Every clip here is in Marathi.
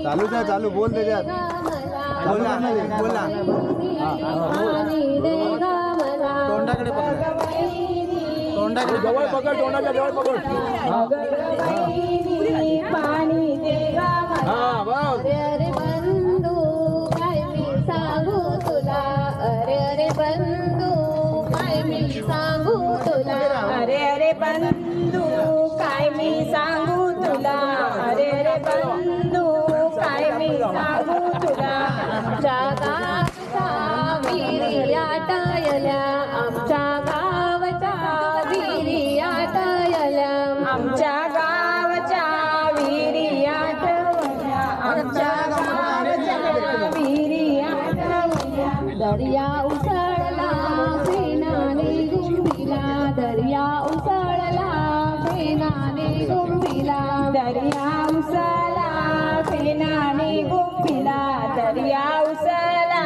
चालू द्या, चालू बोल त्याच्यात. बोला बोला. तोंडाकडे पकड, तोंडाकडे जवळ पकड, तोंडाच्या जवळ पकड. पाणी दे गा मला. अरे बंधू काय मी सांगू तुला. अरे बंधू काय मी सांगू तुला. अरे बंधू काय मी सांगू तुला. अरे बंधू काय मी सांगू तुला. आमच्या गावच्या विहिरी आटयल्या. आमच्या गावच्या विहिरी आटयल्या. आमच्या गावच्या विहिरी आटवल्या. आमच्या गावच्या विहिरी आटवल्या. दर्या उसळला फेनाने गुंफिला. दर्या उसळला फेनाने गुंफिला. दर्या उसळला फेनाने गुंफिला. दर्या उसळला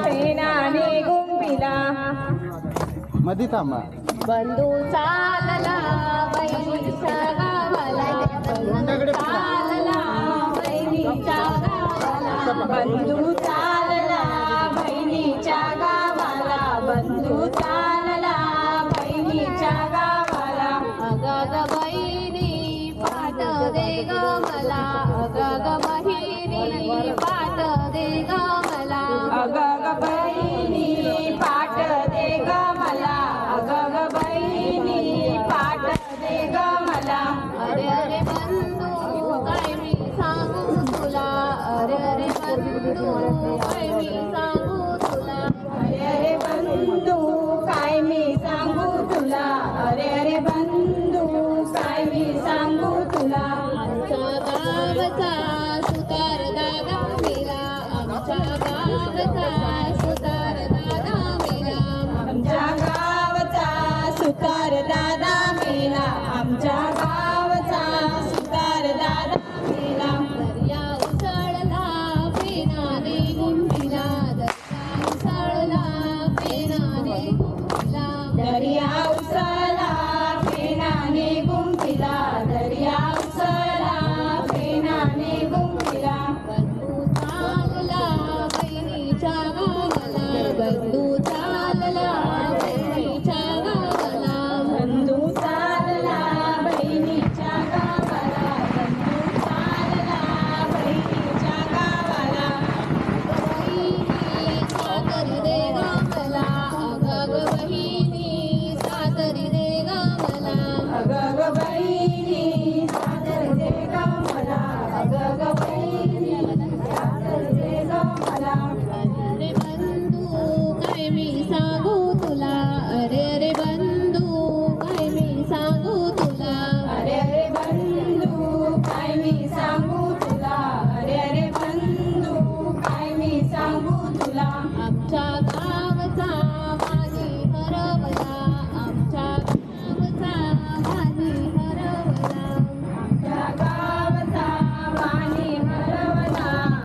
फेनाने गुंफिला. मध्ये थांबा. बंधू चालला बहिणीच्या गावाला. बंधू चालला बहिणीच्या गावाला. बंधू चालला बहिणीच्या गावाला. बंधू चालला बहिणीच्या गावाला. अगं बहिणी पाट दे ग मला. अगं बहिणी पाट दे ग मला. अगं बहिणी पाट दे ग मला. अगं बहिणी पाट दे ग मला. अरे बंधू काय मी सांगू तुला. अरे बंधू काय मी सांगू तुला. अरे बंधू काय मी सांगू तुला. अरे बंधू काय मी सांगू तुला. आमच्या गावचा सुतार दादा मेला. आमच्या गावचा